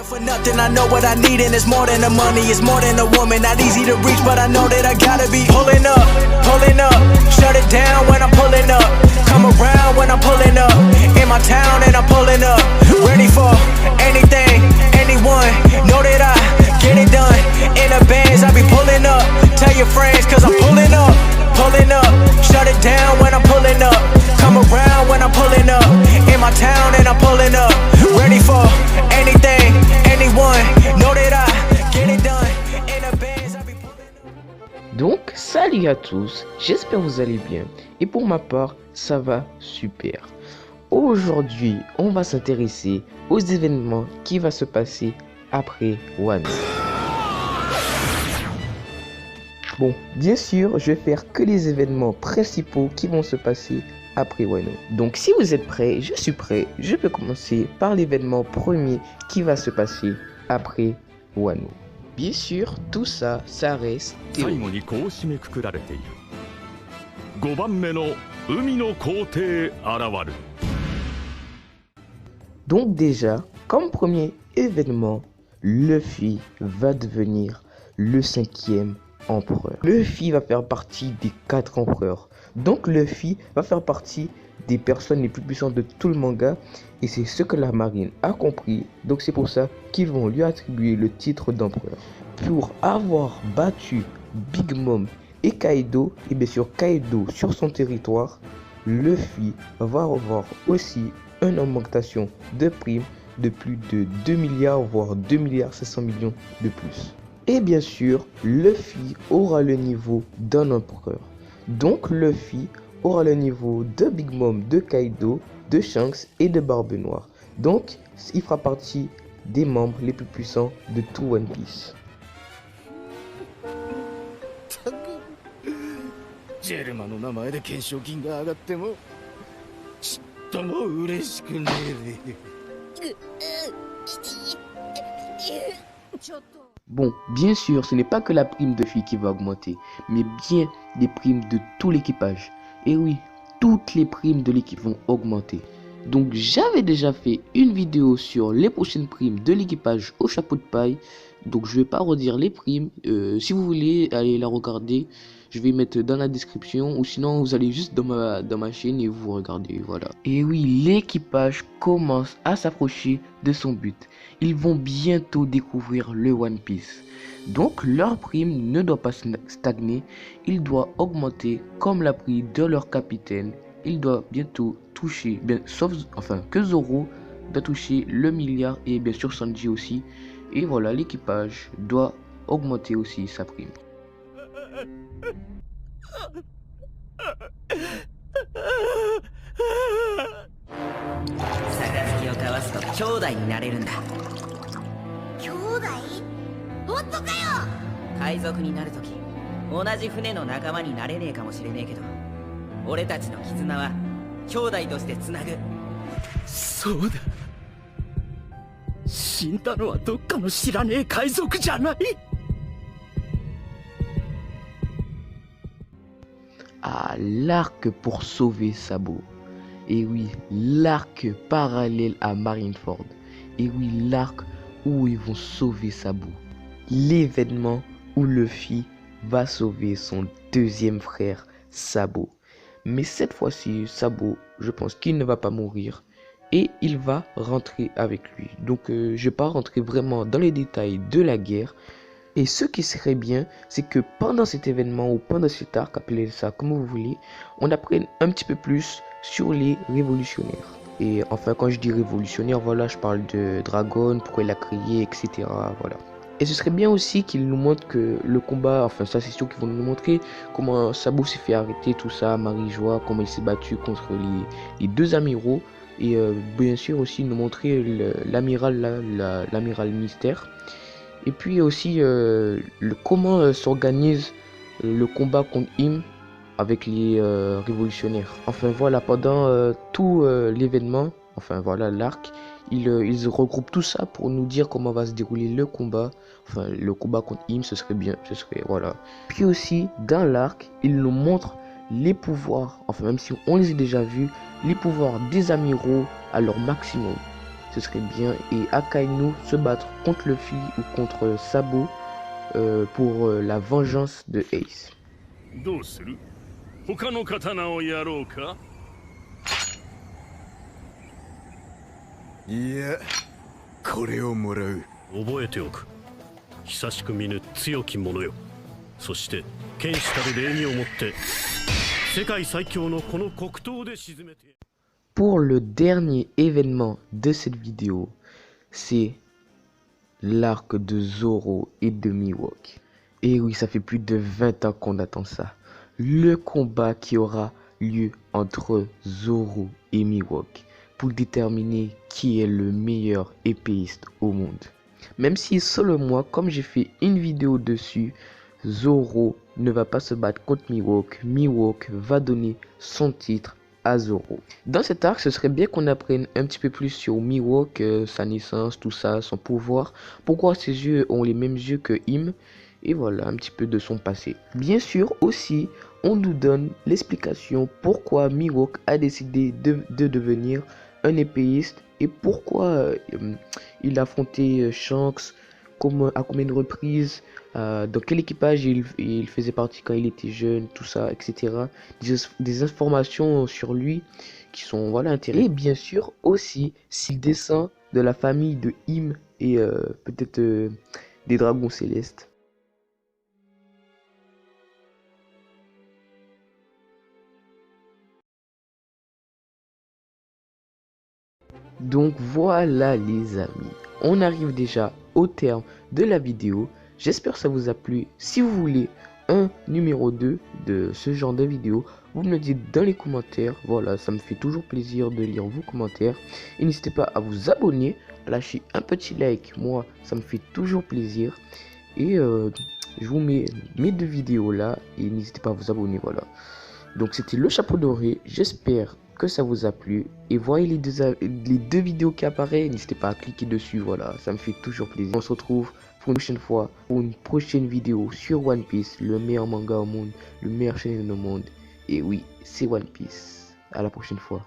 For nothing, I know what I need, and it's more than the money, it's more than a woman. Not easy to reach, but I know that I gotta be pulling up, shut it down when I'm pulling up, come around when I'm pulling up, in my town and I'm pulling up, ready for anything, anyone, know that I get it done, in the bands I be pulling up, tell your friends cause I'm pulling up, shut it down when I'm pulling up, come around when I'm pulling up, in my town and I'm pulling up, ready for anything, anyone, know that I get it done, in the bands I be pulling up. Donc, salut à tous, j'espère que vous allez bien, et pour ma part, ça va super. Aujourd'hui, on va s'intéresser aux événements qui vont se passer après Wano. Bon, bien sûr, je vais faire que les événements principaux qui vont se passer après Wano. Donc si vous êtes prêts, je suis prêt. Je peux commencer par l'événement premier qui va se passer après Wano. Bien sûr, tout ça, ça reste théorique. Donc déjà, comme premier événement, Luffy va devenir le 5e empereur. Luffy va faire partie des 4 empereurs. Donc Luffy va faire partie des personnes les plus puissantes de tout le manga. Et c'est ce que la marine a compris. Donc c'est pour ça qu'ils vont lui attribuer le titre d'empereur. Pour avoir battu Big Mom et Kaido, et bien sûr Kaido sur son territoire, Luffy va avoir aussi une augmentation de prime de plus de 2 milliards voire 2 milliards 500 millions de plus. Et bien sûr, Luffy aura le niveau d'un empereur. Donc Luffy aura le niveau de Big Mom, de Kaido, de Shanks et de Barbe Noire. Donc il fera partie des membres les plus puissants de tout One Piece. Bon, bien sûr, ce n'est pas que la prime de Luffy qui va augmenter, mais bien les primes de tout l'équipage. Et oui, toutes les primes de l'équipe vont augmenter. Donc j'avais déjà fait une vidéo sur les prochaines primes de l'équipage au chapeau de paille. Donc je vais pas redire les primes. Si vous voulez aller la regarder, je vais mettre dans la description. Ou sinon vous allez juste dans ma chaîne et vous regardez. Voilà. Et oui, l'équipage commence à s'approcher de son but. Ils vont bientôt découvrir le One Piece. Donc leur prime ne doit pas stagner. Il doit augmenter comme la prime de leur capitaine. Il doit bientôt toucher, que Zoro doit toucher le milliard et bien sûr Sanji aussi. Et voilà, l'équipage doit augmenter aussi sa prime. Ah, l'arc pour sauver Sabo. Et oui, l'arc parallèle à Marineford. Et oui, l'arc où ils vont sauver Sabo. L'événement où Luffy va sauver son deuxième frère Sabo. Mais cette fois-ci, Sabo, je pense qu'il ne va pas mourir. Et il va rentrer avec lui. Donc je vais pas rentrer vraiment dans les détails de la guerre. Et ce qui serait bien, c'est que pendant cet événement ou pendant cet arc, appelez ça comme vous voulez, on apprenne un petit peu plus sur les révolutionnaires. Et enfin, quand je dis révolutionnaire, voilà, je parle de Dragon, pourquoi il a créé, etc. Voilà. Et ce serait bien aussi qu'ils nous montrent que le combat, enfin ça c'est sûr qu'ils vont nous montrer comment Sabo s'est fait arrêter, tout ça, Marie-Joie, comment il s'est battu contre les deux amiraux. Et bien sûr aussi nous montrer l'amiral mystère. Et puis aussi comment s'organise le combat contre Im avec les révolutionnaires. Enfin voilà, pendant tout l'événement, enfin voilà l'arc, ils regroupent tout ça pour nous dire comment va se dérouler le combat. Enfin le combat contre Im, ce serait bien, voilà. Puis aussi dans l'arc, ils nous montrent les pouvoirs, enfin même si on les a déjà vus, les pouvoirs des amiraux à leur maximum. ce serait bien. Et Akainu se battre contre Luffy ou contre Sabo pour la vengeance de Ace. どうする？他の刀をやろうか？いや、これをもらう。覚えておく。久しく見ぬ強き者よ。そして剣士たる礼儀をもって世界最強のこの黒刀で沈めて。 Pour le dernier événement de cette vidéo, c'est l'arc de Zoro et de Mihawk. Et oui, ça fait plus de 20 ans qu'on attend ça. Le combat qui aura lieu entre Zoro et Mihawk pour déterminer qui est le meilleur épéiste au monde. Même si selon moi, comme j'ai fait une vidéo dessus, Zoro ne va pas se battre contre Mihawk. Mihawk va donner son titre à Zoro. Dans cet arc, ce serait bien qu'on apprenne un petit peu plus sur Mihawk, sa naissance, tout ça, son pouvoir, pourquoi ses yeux ont les mêmes yeux que Im, et voilà un petit peu de son passé. Bien sûr aussi, on nous donne l'explication pourquoi Mihawk a décidé de devenir un épéiste et pourquoi il a affronté Shanks, à combien de reprises, dans quel équipage il faisait partie quand il était jeune, tout ça, etc. Des informations sur lui qui sont voilà intéressantes. Et bien sûr aussi s'il descend de la famille de Im et peut-être des dragons célestes. Donc voilà les amis, on arrive déjà au terme de la vidéo. J'espère que ça vous a plu. Si vous voulez un numéro 2 de ce genre de vidéo, vous me le dites dans les commentaires. Voilà, ça me fait toujours plaisir de lire vos commentaires. Et n'hésitez pas à vous abonner, à lâcher un petit like. Moi, ça me fait toujours plaisir. Et je vous mets mes 2 vidéos là. Et n'hésitez pas à vous abonner, voilà. Donc c'était le chapeau doré. J'espère que ça vous a plu. Et voyez les deux vidéos qui apparaissent. N'hésitez pas à cliquer dessus, voilà. Ça me fait toujours plaisir. On se retrouve pour une prochaine fois, pour une prochaine vidéo sur One Piece, le meilleur manga au monde, le meilleur shonen au monde. Et oui, c'est One Piece. À la prochaine fois.